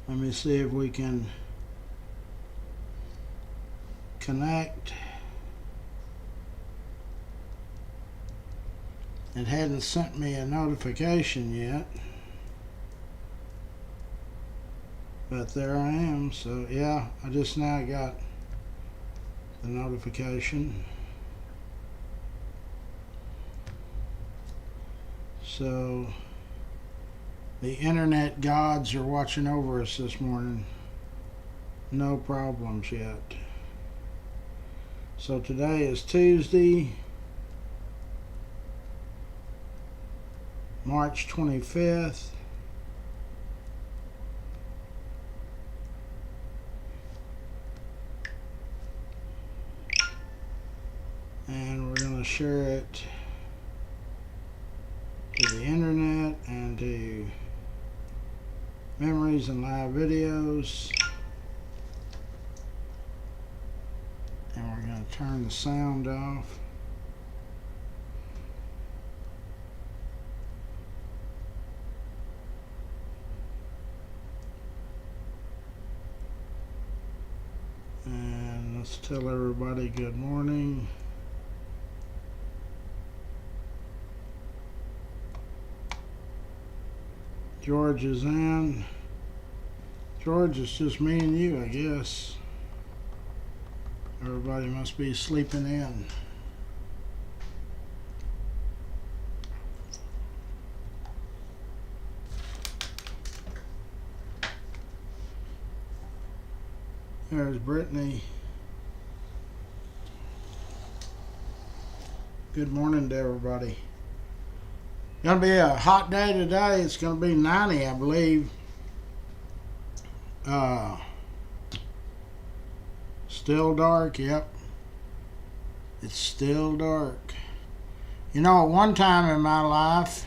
Let me see if we can connect. It hadn't sent me a notification yet, but there I am. So yeah, I just now got the notification. So the internet gods are watching over us this morning. No problems yet. So today is Tuesday, March 25th. And we're going to share it to the internet and to memories and live videos. And we're going to turn the sound off. And let's tell everybody good morning. George is in. George, it's just me and you, I guess. Everybody must be sleeping in. There's Brittany. Good morning to everybody. Gonna be a hot day today. It's gonna be 90, I believe. Still dark, yep. It's still dark. You know, at one time in my life,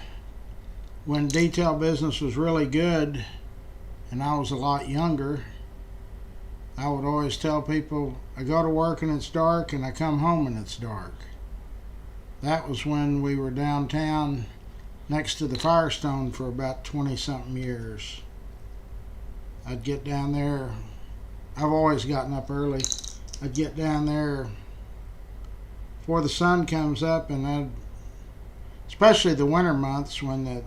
when detail business was really good and I was a lot younger, I would always tell people, I go to work and it's dark and I come home and it's dark. That was when we were downtown next to the Firestone for about 20-something years. I'd get down there. I've always gotten up early. I'd get down there before the sun comes up, and especially the winter months when the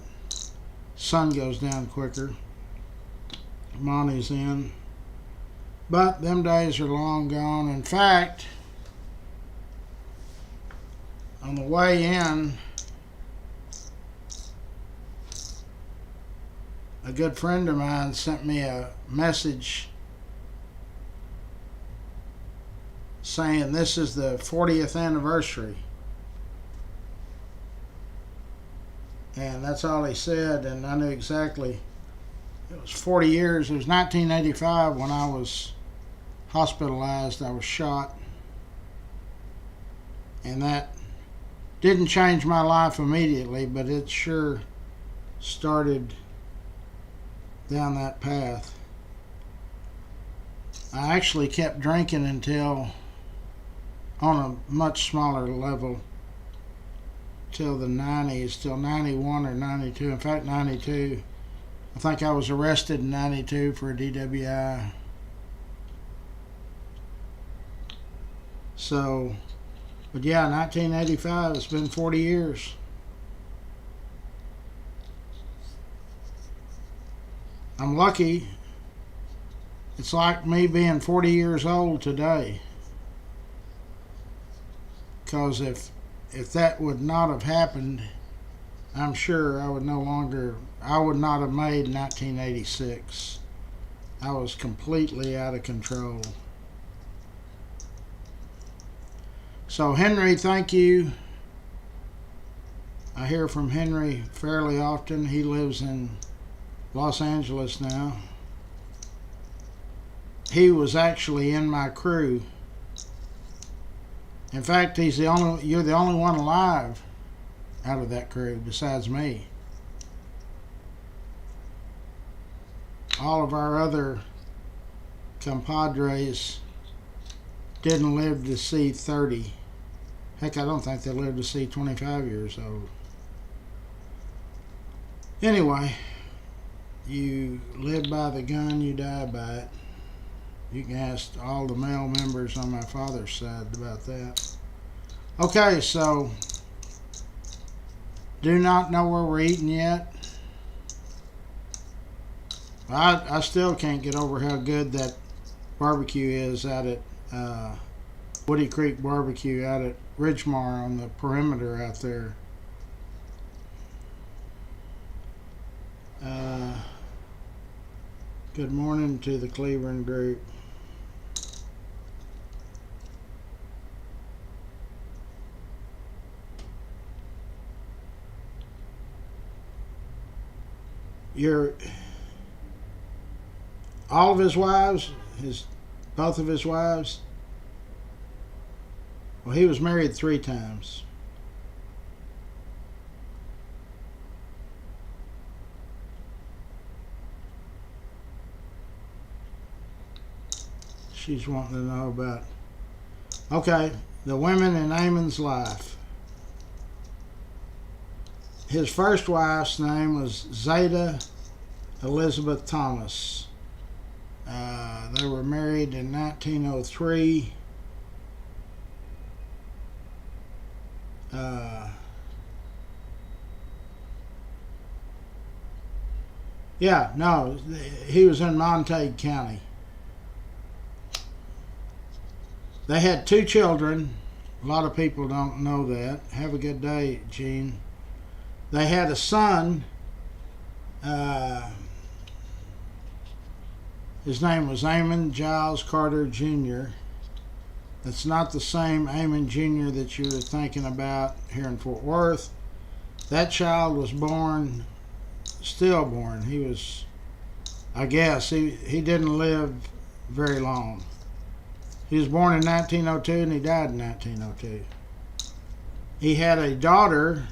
sun goes down quicker. Monty's in. But them days are long gone. In fact, on the way in, a good friend of mine sent me a message saying this is the 40th anniversary. And that's all he said, and I knew exactly. It was 40 years. It was 1985 when I was hospitalized. I was shot. And that didn't change my life immediately, but it sure started down that path. I actually kept drinking until, on a much smaller level, till the 90s, till 91 or 92. In fact, 92. I think I was arrested in 92 for a DWI. So, but yeah, 1985, it's been 40 years. I'm lucky. It's like me being 40 years old today. Because if that would not have happened, I'm sure I would not have made 1986. I was completely out of control. So Henry, thank you. I hear from Henry fairly often. He lives in Los Angeles now. He was actually in my crew. In fact, you're the only one alive out of that crew besides me. All of our other compadres didn't live to see 30. Heck, I don't think they lived to see 25 years old. Anyway, You live by the gun, you die by it. You can ask all the male members on my father's side about that. Okay, so do not know where we're eating yet. I still can't get over how good that barbecue is out at Woody Creek Barbecue out at Ridgemar on the perimeter out there. Good morning to the Cleveland group. All of his wives, both of his wives. Well, he was married 3 times. She's wanting to know about. Okay, the women in Amon's life. His first wife's name was Zeta Elizabeth Thomas. They were married in 1903. He was in Montague County. They had 2 children. A lot of people don't know that. Have a good day, Gene. They had a son. His name was Amon Giles Carter Jr. That's not the same Amon Jr. that you're thinking about here in Fort Worth. That child was stillborn. He was, I guess, he didn't live very long. He was born in 1902 and he died in 1902. He had a daughter,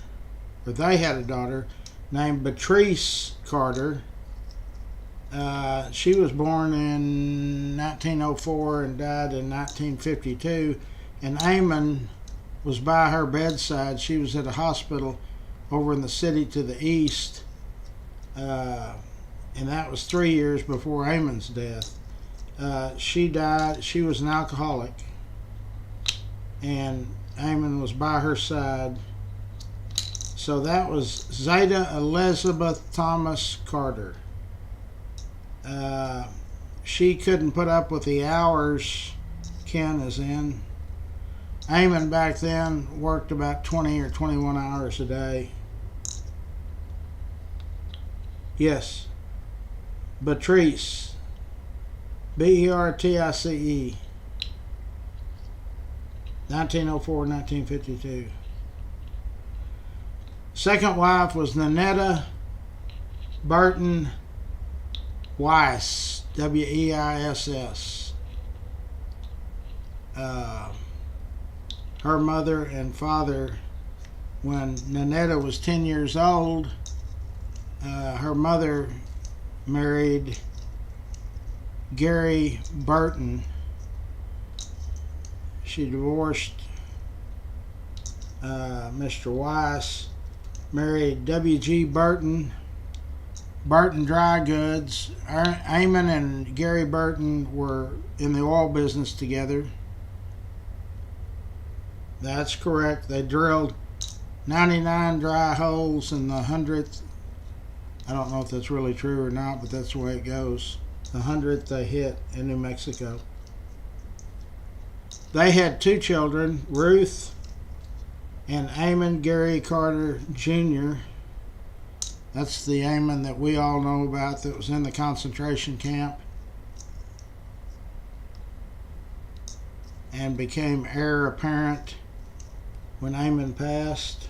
or they had a daughter, named Beatrice Carter. She was born in 1904 and died in 1952. And Amon was by her bedside. She was at a hospital over in the city to the east. And that was 3 years before Amon's death. She died. She was an alcoholic. And Amon was by her side. So that was Zeta Elizabeth Thomas Carter. She couldn't put up with the hours Ken is in. Amon back then worked about 20 or 21 hours a day. Yes. Beatrice. Bertice. 1904, 1952. Second wife was Nanetta Burton Weiss, Weiss. Her mother and father, when Nanetta was 10 years old, her mother married Gary Burton. She divorced Mr. Weiss, married W.G. Burton Dry Goods. Amon and Gary Burton were in the oil business together. That's correct. They drilled 99 dry holes in the 100th. I don't know if that's really true or not, but that's the way it goes. The 100th they hit in New Mexico. They had 2 children, Ruth and Amon Gary Carter Jr. That's the Amon that we all know about that was in the concentration camp and became heir apparent when Amon passed.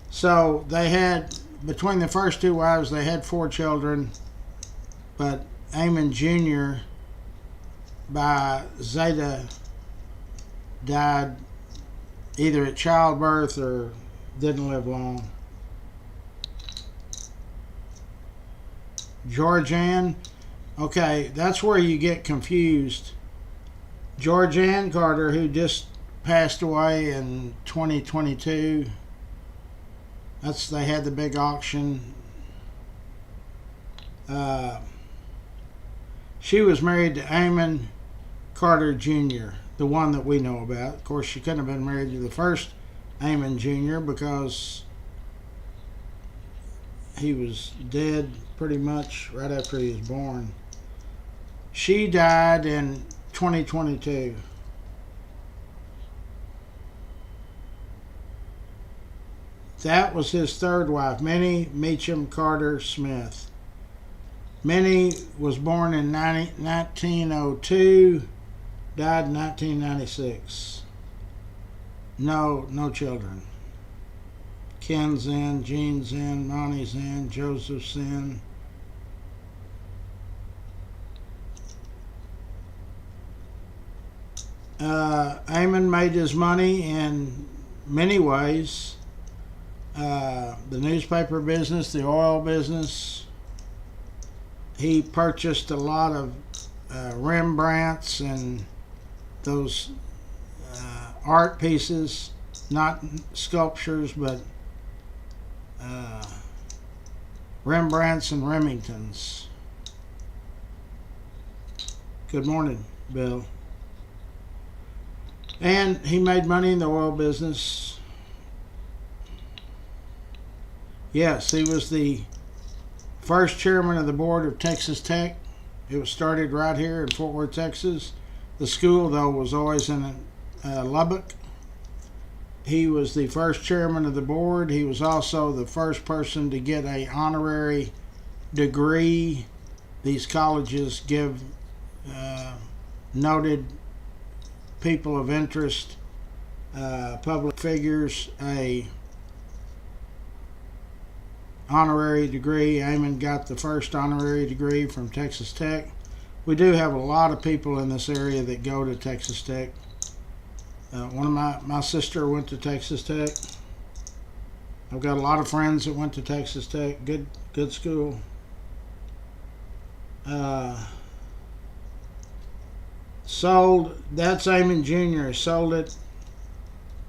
So they had, between the first 2 wives, they had 4 children, but Amon Jr. by Zeta died either at childbirth or didn't live long. Georgianne, okay, that's where you get confused. Georgianne Carter, who just passed away in 2022, they had the big auction She was married to Amon Carter Jr., the one that we know about. Of course, she couldn't have been married to the first Amon Jr. because he was dead pretty much right after he was born. She died in 2022. That was his third wife, Minnie Meacham Carter Smith. Minnie was born in 1902, died in 1996. No children. Ken Zinn, Jean Zinn, Monty Zinn, Joseph Zinn. Amon made his money in many ways. The newspaper business, the oil business. He purchased a lot of Rembrandts and those art pieces, not sculptures, but Rembrandts and Remingtons. Good morning, Bill. And he made money in the oil business. Yes, he was the first chairman of the board of Texas Tech. It was started right here in Fort Worth, Texas. The school, though, was always in Lubbock. He was the first chairman of the board. He was also the first person to get an honorary degree. These colleges give noted people of interest, public figures, a honorary degree. Amon got the first honorary degree from Texas Tech. We do have a lot of people in this area that go to Texas Tech. One of my sister went to Texas Tech. I've got a lot of friends that went to Texas Tech. Good school. Sold, that's Amon Jr. Sold it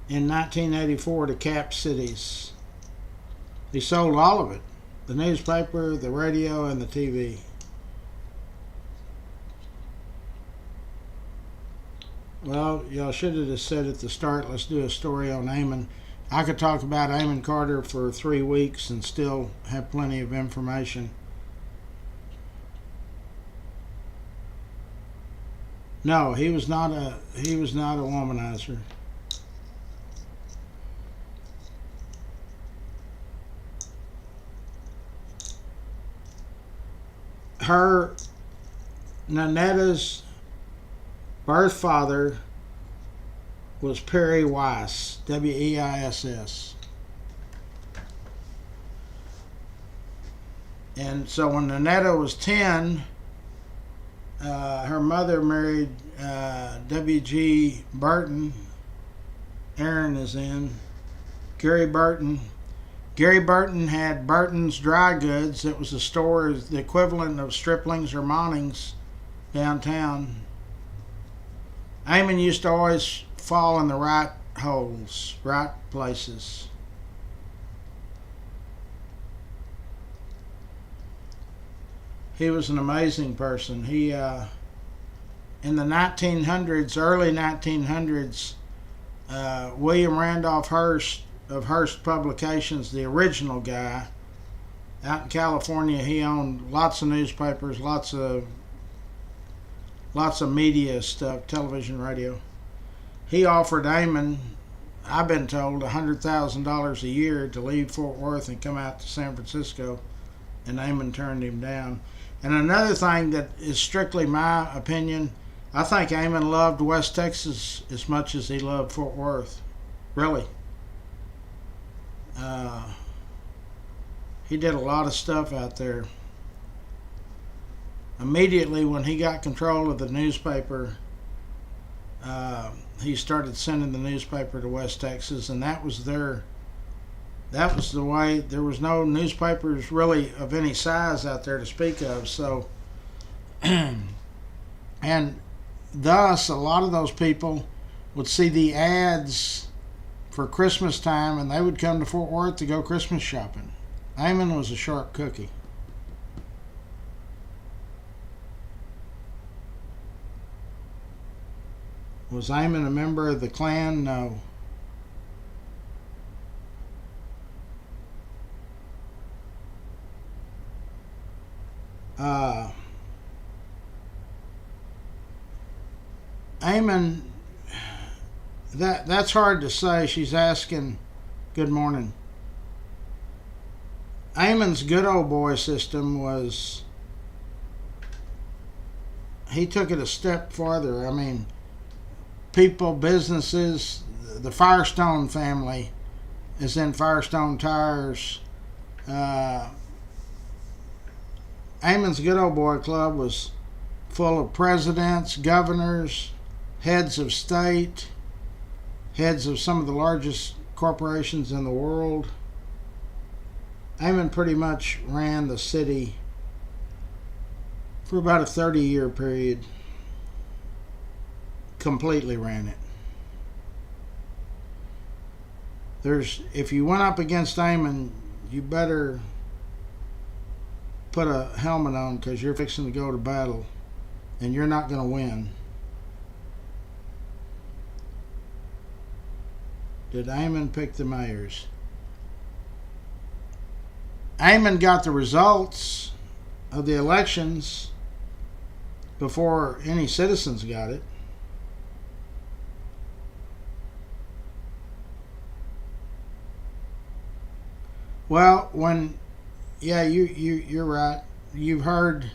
in 1984 to Cap Cities. He sold all of it. The newspaper, the radio, and the TV. Well, y'all should have just said at the start, let's do a story on Amon. I could talk about Amon Carter for 3 weeks and still have plenty of information. No, he was not a womanizer. Her, Nanetta's birth father was Perry Weiss, Weiss. And so when Nanetta was 10, her mother married W.G. Burton. Aaron is in. Gary Burton. Gary Burton had Burton's Dry Goods. It was a store, the equivalent of Stripling's or Monning's downtown. Amon used to always fall in the right holes, right places. He was an amazing person. He, in the 1900s, early 1900s, William Randolph Hearst of Hearst Publications, the original guy, out in California, he owned lots of newspapers, lots of media stuff, television, radio. He offered Amon, I've been told, $100,000 a year to leave Fort Worth and come out to San Francisco, and Amon turned him down. And another thing that is strictly my opinion, I think Amon loved West Texas as much as he loved Fort Worth. Really. He did a lot of stuff out there. Immediately when he got control of the newspaper, he started sending the newspaper to West Texas, and that was the way. There was no newspapers really of any size out there to speak of. So, and thus a lot of those people would see the ads for Christmas time, and they would come to Fort Worth to go Christmas shopping. Amon was a sharp cookie. Was Ammon a member of the Klan? No. Ammon, that's hard to say. She's asking, good morning. Ammon's good old boy system was, he took it a step farther. I mean, people, businesses, the Firestone family is in Firestone Tires. Ammon's Good Old Boy Club was full of presidents, governors, heads of state, heads of some of the largest corporations in the world. Ammon pretty much ran the city for about a 30-year period. Completely ran it. If you went up against Ammon, you better put a helmet on, because you're fixing to go to battle and you're not going to win. Did Ammon pick the mayors? Ammon got the results of the elections before any citizens got it. Well, you're right. You've heard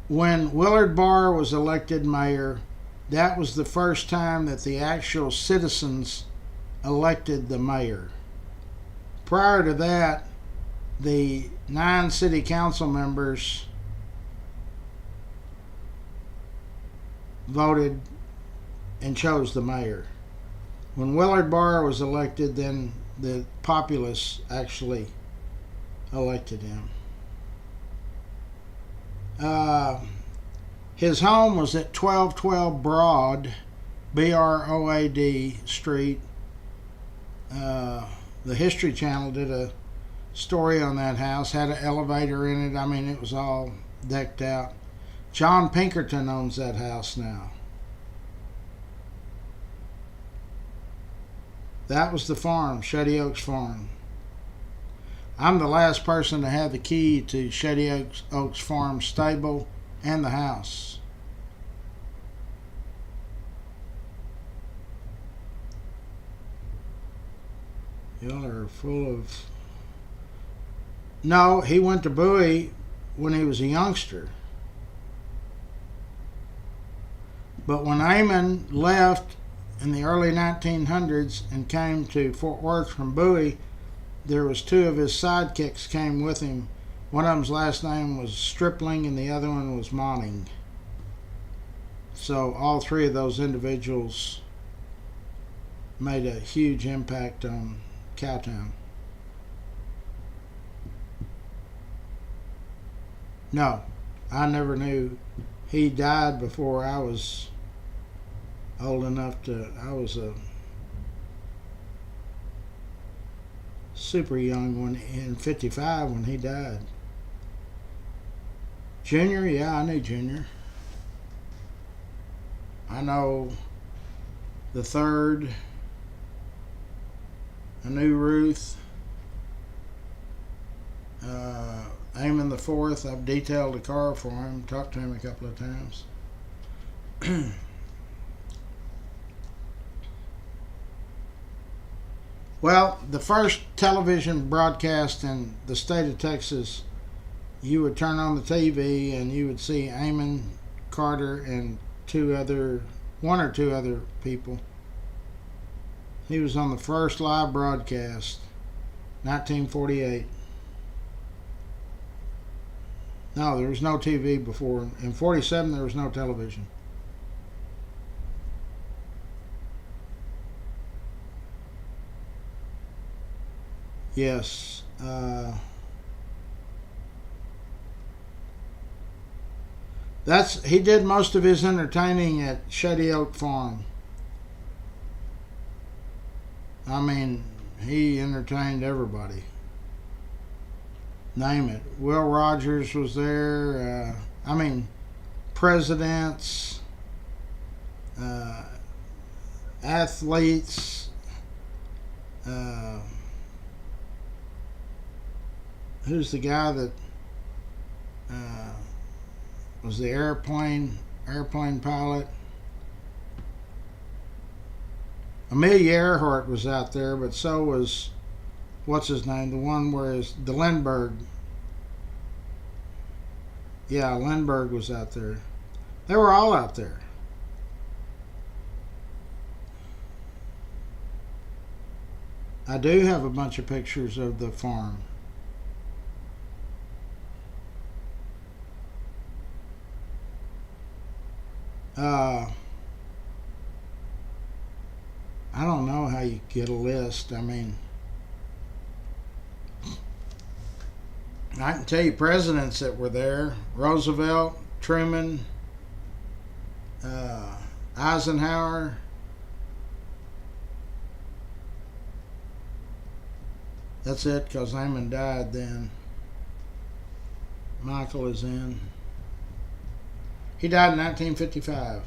when Willard Barr was elected mayor, that was the first time that the actual citizens elected the mayor. Prior to that, the 9 city council members voted and chose the mayor. When Willard Barr was elected, then the populace actually elected him. His home was at 1212 Broad, Broad Street. The History Channel did a story on that house, had an elevator in it. I mean, it was all decked out. John Pinkerton owns that house now. That was the farm, Shady Oaks Farm. I'm the last person to have the key to Shady Oaks Farm stable and the house. Y'all are full of... No, he went to Bowie when he was a youngster. But when Ammon left in the early 1900s and came to Fort Worth from Bowie, there was 2 of his sidekicks came with him. One of them's last name was Stripling and the other one was Monning. So all 3 of those individuals made a huge impact on Cowtown. No, I never knew. He died before I was old enough to... I was a super young when in 55 when he died. Junior, yeah, I knew Junior. I know the 3rd. I knew Ruth. Ammon the 4th. I've detailed a car for him. Talked to him a couple of times. Well, the first television broadcast in the state of Texas, you would turn on the TV and you would see Ammon Carter and 1 or 2 other people. He was on the first live broadcast, 1948. No, there was no TV before. In 47, there was no television. Yes. He did most of his entertaining at Shady Oak Farm. I mean, he entertained everybody. Name it. Will Rogers was there. Presidents. athletes. Who's the guy that was the airplane pilot? Amelia Earhart was out there, but so was, what's his name? The one where is the Lindbergh. Yeah, Lindbergh was out there. They were all out there. I do have a bunch of pictures of the farm. I don't know how you get a list. I mean, I can tell you presidents that were there: Roosevelt, Truman, Eisenhower. That's it, because Amon died then. Michael is in. He died in 1955.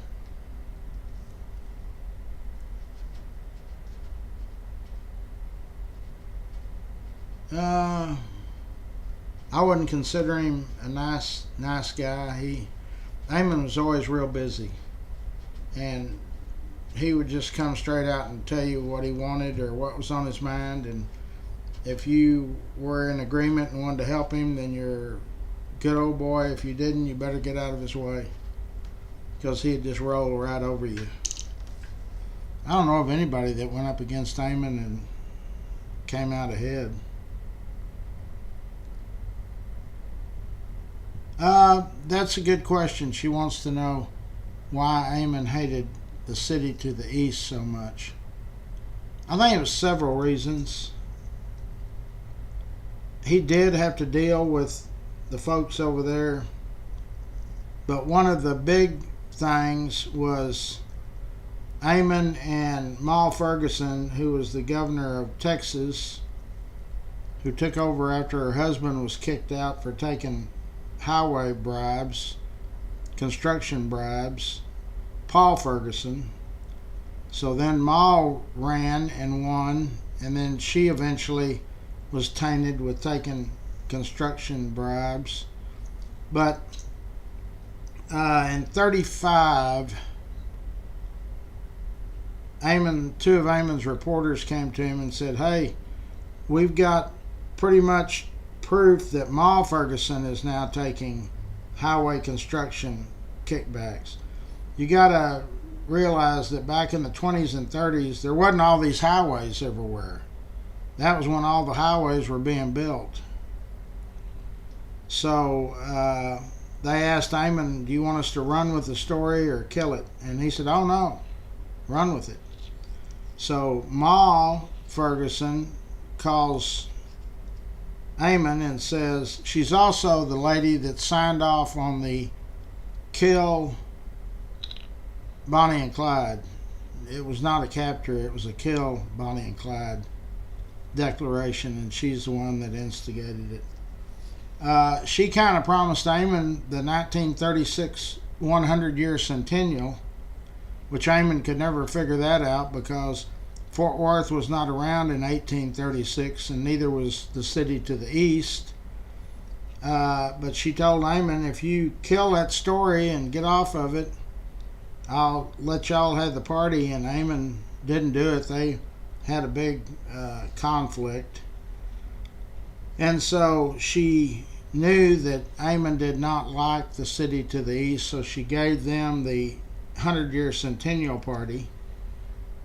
I wouldn't consider him a nice guy. Amon was always real busy, and he would just come straight out and tell you what he wanted or what was on his mind, and if you were in agreement and wanted to help him, then you're a good old boy. If you didn't, you better get out of his way, because he'd just roll right over you. I don't know of anybody that went up against Amon and came out ahead. That's a good question. She wants to know why Amon hated the city to the east so much. I think it was several reasons. He did have to deal with the folks over there, but one of the big things was Amon and Maul Ferguson, who was the governor of Texas, who took over after her husband was kicked out for taking highway bribes, construction bribes, Paul Ferguson. So then Maul ran and won, and then she eventually was tainted with taking construction bribes. But in 35, two of Amon's reporters came to him and said, "Hey, we've got pretty much proof that Maul Ferguson is now taking highway construction kickbacks. You got to realize that back in the 20s and 30s, there wasn't all these highways everywhere. That was when all the highways were being built." So they asked Amon, "Do you want us to run with the story or kill it?" And he said, "Oh no, run with it." So Maul Ferguson calls Amon and says, she's also the lady that signed off on the kill Bonnie and Clyde. It was not a capture, it was a kill Bonnie and Clyde declaration, and she's the one that instigated it. She kind of promised Amon the 1936 100-year centennial, which Amon could never figure that out because Fort Worth was not around in 1836, and neither was the city to the east. But she told Amon, "If you kill that story and get off of it, I'll let y'all have the party." And Amon didn't do it. They had a big conflict. And so she knew that Amon did not like the city to the east, so she gave them the 100-year centennial party.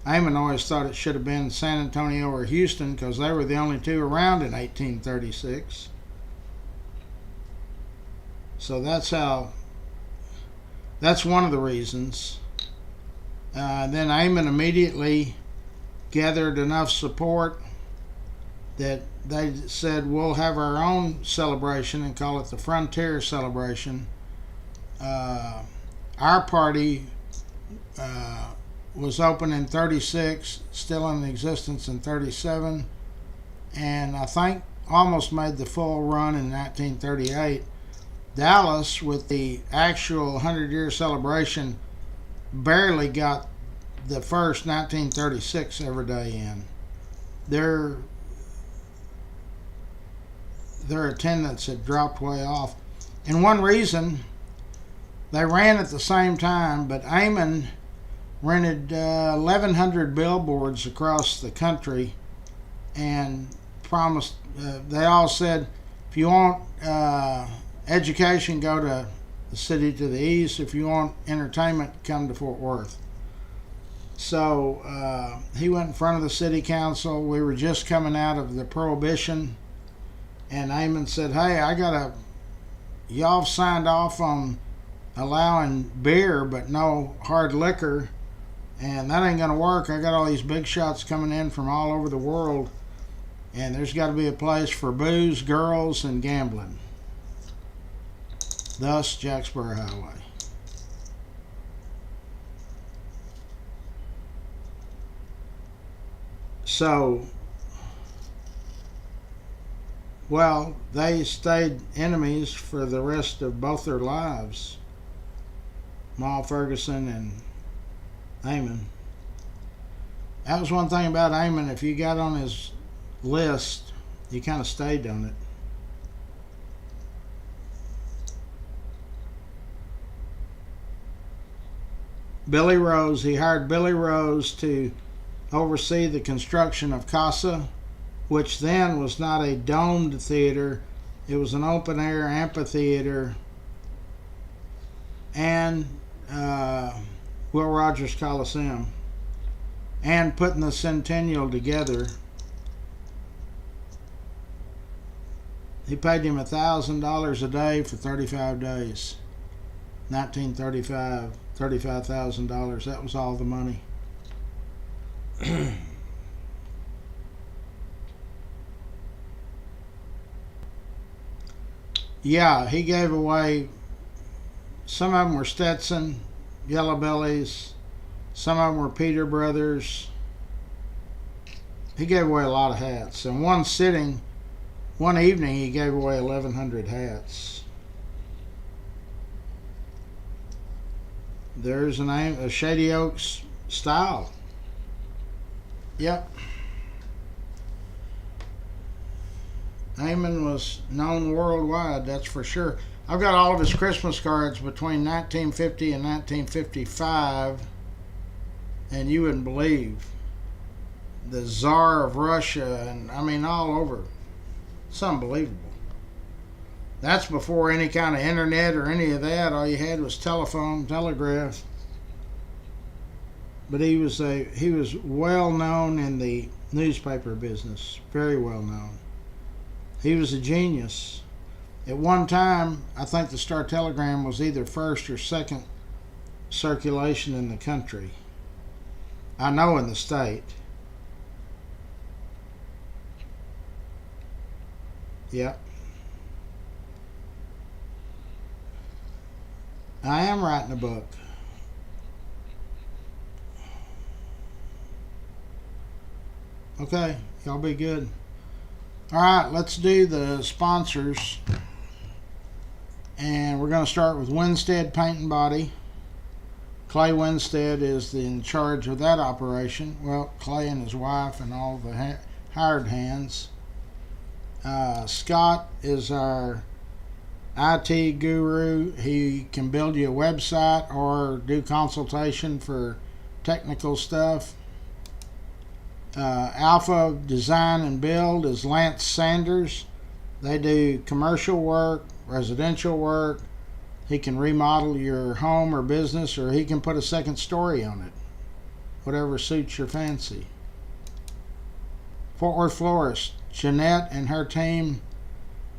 Amon always thought it should have been San Antonio or Houston because they were the only two around in 1836. So that's one of the reasons. Then Amon immediately gathered enough support that they said, "We'll have our own celebration and call it the Frontier Celebration." Our party was open in 36, still in existence in 37, and I think almost made the full run in 1938. Dallas, with the actual 100-year celebration, barely got the first 1936 Everyday Inn. Their attendance had dropped way off. And one reason, they ran at the same time, but Amen rented 1,100 billboards across the country and promised, they all said, if you want education, go to the city to the east. If you want entertainment, come to Fort Worth. So he went in front of the city council. We were just coming out of the Prohibition, and Amen said, hey, y'all signed off on allowing beer but no hard liquor, and that ain't gonna work. I got all these big shots coming in from all over the world, and there's got to be a place for booze, girls, and gambling. Thus, Jacksboro Highway. So, well, they stayed enemies for the rest of both their lives. Maul Ferguson and Amen. That was one thing about Amen. If you got on his list, you kind of stayed on it. Billy Rose, he hired Billy Rose to oversee the construction of Casa, which then was not a domed theater. It was an open air amphitheater, and Will Rogers Coliseum, and putting the Centennial together. He paid him $1,000 a day for 35 days. 1935, $35,000. That was all the money. Yeah, he gave away, some of them were Stetson, Yellow Bellies, some of them were Peter Brothers. He gave away a lot of hats. In one sitting, one evening, he gave away 1,100 hats. There's a name, a Shady Oaks style. Yep. Amen was known worldwide, that's for sure. I've got all of his Christmas cards between 1950 and 1955, and you wouldn't believe the Tsar of Russia, and I mean all over. It's unbelievable. That's before any kind of internet or any of that. All you had was telephone, telegraph. But he was well known in the newspaper business, very well known. He was a genius. At one time, I think the Star Telegram was either first or second circulation in the country. I know in the state. Yep. I am writing a book. Okay, y'all be good. All right, let's do the sponsors. And we're going to start with Winstead Paint and Body. Clay Winstead is in charge of that operation. Well, Clay and his wife and all the hired hands. Scott is our IT guru. He can build you a website or do consultation for technical stuff. Alpha Design and Build is Lance Sanders. They do commercial work, residential work. He can remodel your home or business, or he can put a second story on it. Whatever suits your fancy. Fort Worth Florist, Jeanette and her team,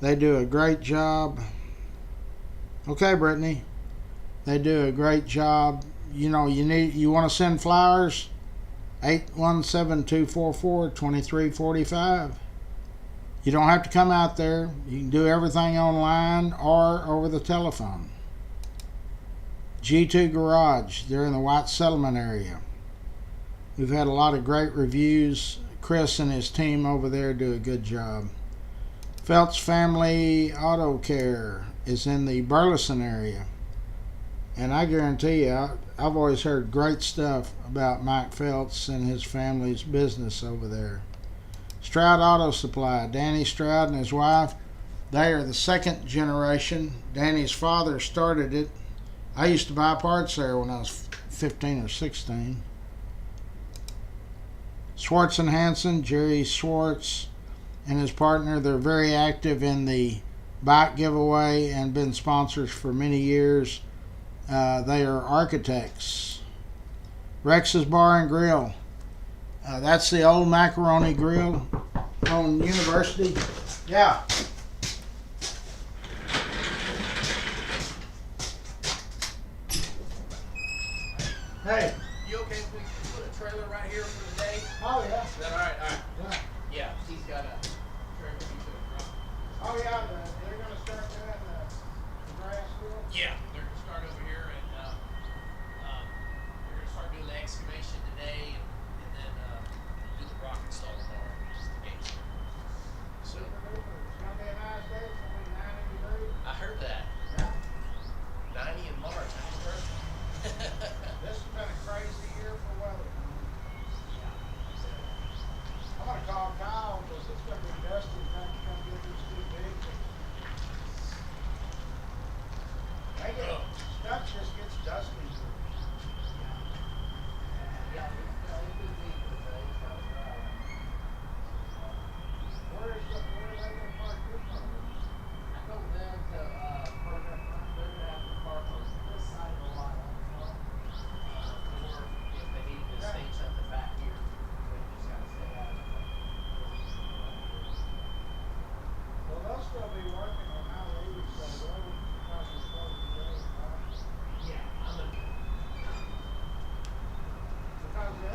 they do a great job. Okay, Brittany. They do a great job. You know, you want to send flowers? 817-244-2345. You don't have to come out there. You can do everything online or over the telephone. G2 Garage, they're in the White Settlement area. We've had a lot of great reviews. Chris and his team over there do a good job. Phelps Family Auto Care is in the Burleson area. And I guarantee you, I've always heard great stuff about Mike Phelps and his family's business over there. Stroud Auto Supply. Danny Stroud and his wife, they are the second generation. Danny's father started it. I used to buy parts there when I was 15 or 16. Schwartz and Hanson, Jerry Schwartz and his partner, they're very active in the bike giveaway and been sponsors for many years. They are architects. Rex's Bar and Grill. That's the old macaroni grill on University. Yeah. Hey. You okay if we put a trailer right here for the day? Oh yeah. Is that all right? All right. Yeah. Yeah, he's got a trailer he took from. Oh yeah. They're gonna start doing the grass field. Yeah, they're gonna start over here and they're gonna start doing the excavation today and then do the rock install tomorrow. Okay. So It's gonna be a nice day. It's gonna be 90 degrees. I heard that. Yeah. 90 in March. That's perfect. This has been a crazy year for weather. I'm gonna call Kyle because it's gonna be dusty. Trying to come get these two vehicles. They get stuff just gets dusty. Yeah, it's good vehicle today. It's kind of dry. Where are they gonna park this car? I told them to park up front. They're gonna have to park on this side of the lot on the front. Or if they need to stage something back here, they just gotta stay out of it. Well, they'll still be working on Highway 80, so they'll probably close the road, right? Yeah, I'm gonna. Because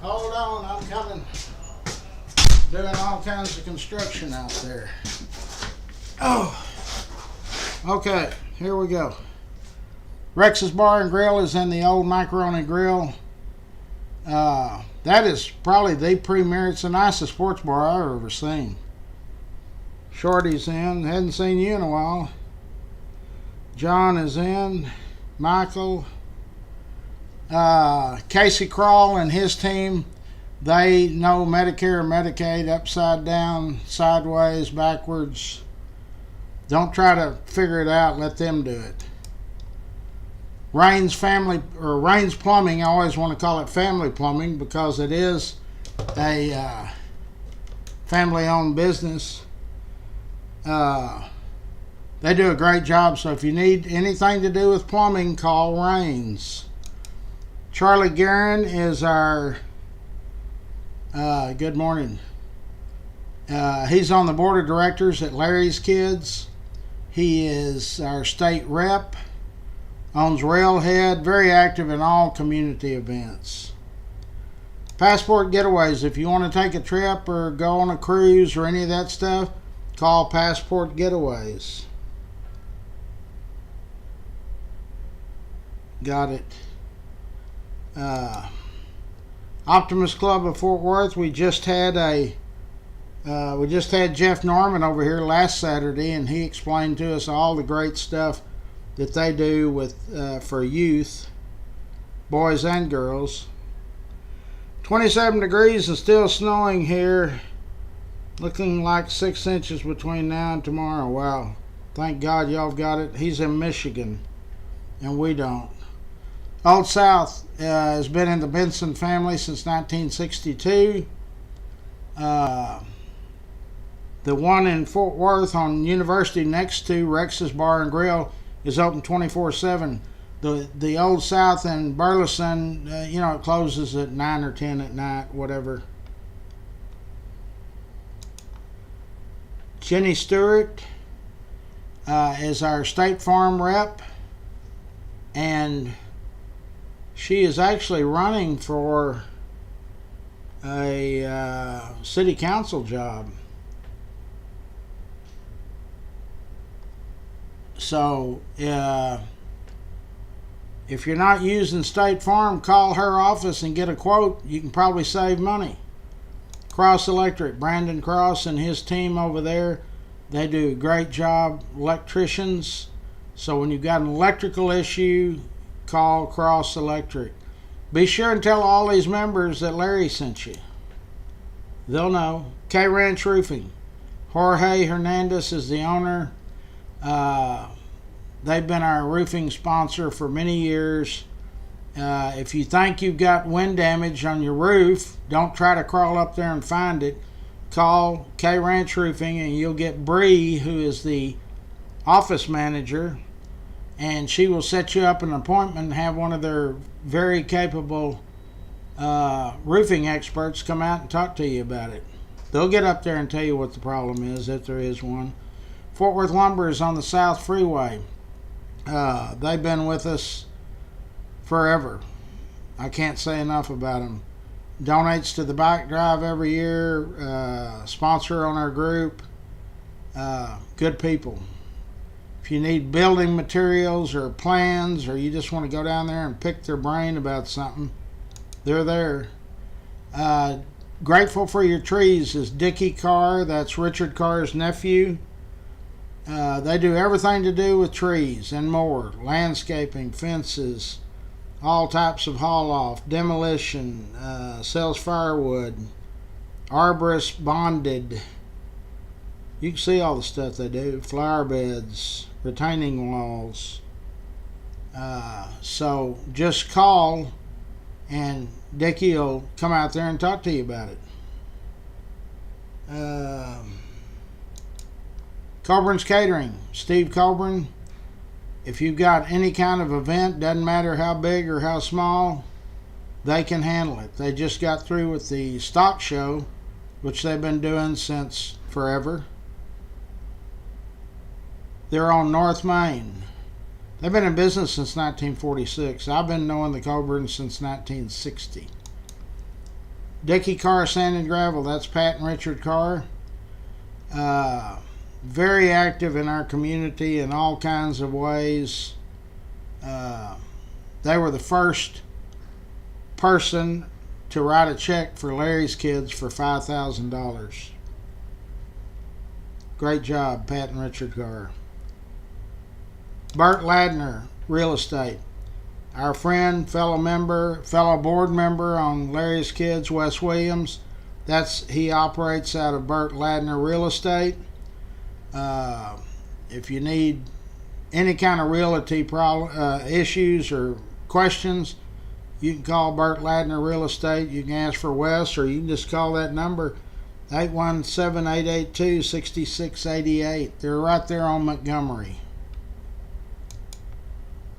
Hold on, I'm coming. Doing all kinds of construction out there. Oh, okay, here we go. Rex's Bar and Grill is in the old Macaroni Grill. That is probably the premier. It's the nicest sports bar I've ever seen. Shorty's in. Hadn't seen you in a while. John is in. Michael. Casey Crawl and his team, they know Medicare and Medicaid upside down, sideways, backwards. Don't try to figure it out. Let them do it. Raines Plumbing, I always want to call it Family Plumbing because it is a family-owned business. They do a great job, so if you need anything to do with plumbing, call Raines. Charlie Guerin is our, good morning. He's on the board of directors at Larry's Kids. He is our state rep. Owns Railhead, very active in all community events. Passport Getaways, if you want to take a trip or go on a cruise or any of that stuff, call Passport Getaways. Got it. Optimist Club of Fort Worth, we just had Jeff Norman over here last Saturday, and he explained to us all the great stuff that they do with for youth, boys and girls. 27 degrees and still snowing here. Looking like 6 inches between now and tomorrow. Wow. Thank God y'all got it. He's in Michigan, and we don't. Old South has been in the Benson family since 1962. The one in Fort Worth on University next to Rex's Bar and Grill is open 24/7. The Old South in Burleson, it closes at 9 or 10 at night, whatever. Jenny Stewart is our State Farm rep, and she is actually running for a city council job. So if you're not using State Farm, call her office and get a quote. You can probably save money. Cross Electric, Brandon Cross and his team over there, they do a great job. Electricians. So when you've got an electrical issue, call Cross Electric. Be sure and tell all these members that Larry sent you. They'll know. K Ranch Roofing. Jorge Hernandez is the owner. They've been our roofing sponsor for many years. If you think you've got wind damage on your roof, don't try to crawl up there and find it. Call K Ranch Roofing and you'll get Bree, who is the office manager, and she will set you up an appointment and have one of their very capable roofing experts come out and talk to you about it. They'll get up there and tell you what the problem is, if there is one. Fort Worth Lumber is on the South Freeway. They've been with us forever. I can't say enough about them. Donates to the bike drive every year. Sponsor on our group. Good people. If you need building materials or plans, or you just want to go down there and pick their brain about something, they're there. Grateful for Your Trees is Dickie Carr. That's Richard Carr's nephew. They do everything to do with trees and more. Landscaping, fences, all types of haul-off, demolition, sells firewood, arborist bonded. You can see all the stuff they do. Flower beds, retaining walls. So just call and Dickie will come out there and talk to you about it. Coburn's Catering, Steve Coburn. If you've got any kind of event, doesn't matter how big or how small, they can handle it. They just got through with the stock show, which they've been doing since forever. They're on North Main. They've been in business since 1946. I've been knowing the Coburns since 1960. Dickie Carr Sand and Gravel, that's Pat and Richard Carr. Very active in our community in all kinds of ways. They were the first person to write a check for Larry's Kids for $5,000. Great job, Pat and Richard Carr. Bert Ladner, Real Estate. Our friend, fellow board member on Larry's Kids, Wes Williams. He operates out of Bert Ladner Real Estate. If you need any kind of realty issues or questions, you can call Bert Ladner Real Estate. You can ask for Wes, or you can just call that number, 817-882-6688. They're right there on Montgomery.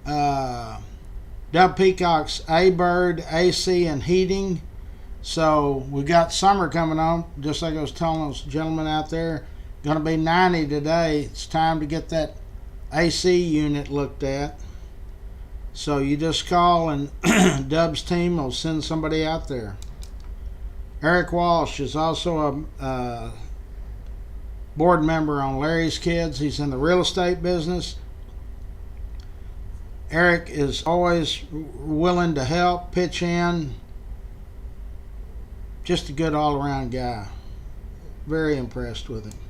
Dub Peacock's A-Bird, AC, and Heating. So we got summer coming on, just like I was telling those gentlemen out there. Going to be 90 today. It's time to get that AC unit looked at. So you just call and Dub's team will send somebody out there. Eric Walsh is also a board member on Larry's Kids. He's in the real estate business. Eric is always willing to help, pitch in. Just a good all-around guy. Very impressed with him.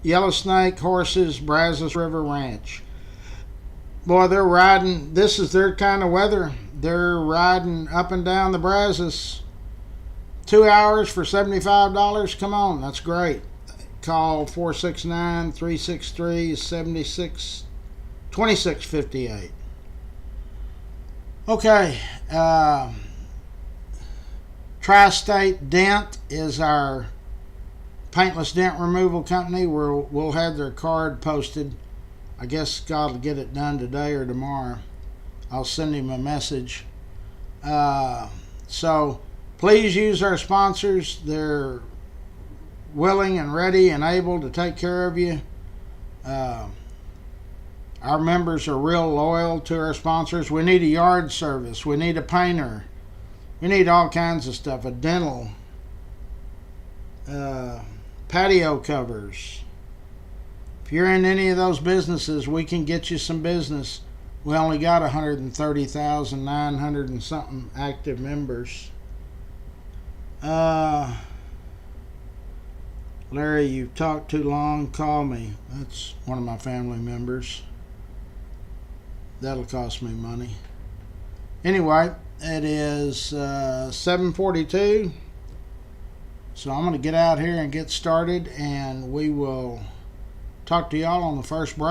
Yellow Snake Horses, Brazos River Ranch. Boy, they're riding. This is their kind of weather. They're riding up and down the Brazos. 2 hours for $75. Come on, that's great. Call 469-363-2658. Okay. Tri-State Dent is our paintless dent removal company. We'll have their card posted. I guess God will get it done today or tomorrow. I'll send him a message. So please use our sponsors. They're willing and ready and able to take care of you. Our members are real loyal to our sponsors. We need a yard service. We need a painter. We need all kinds of stuff. A dental. Patio covers. If you're in any of those businesses, we can get you some business. We only got 130,900 and something active members. Larry, you've talked too long. Call me. That's one of my family members. That'll cost me money. Anyway, it is 7:42. So I'm going to get out here and get started, and we will talk to y'all on the first break.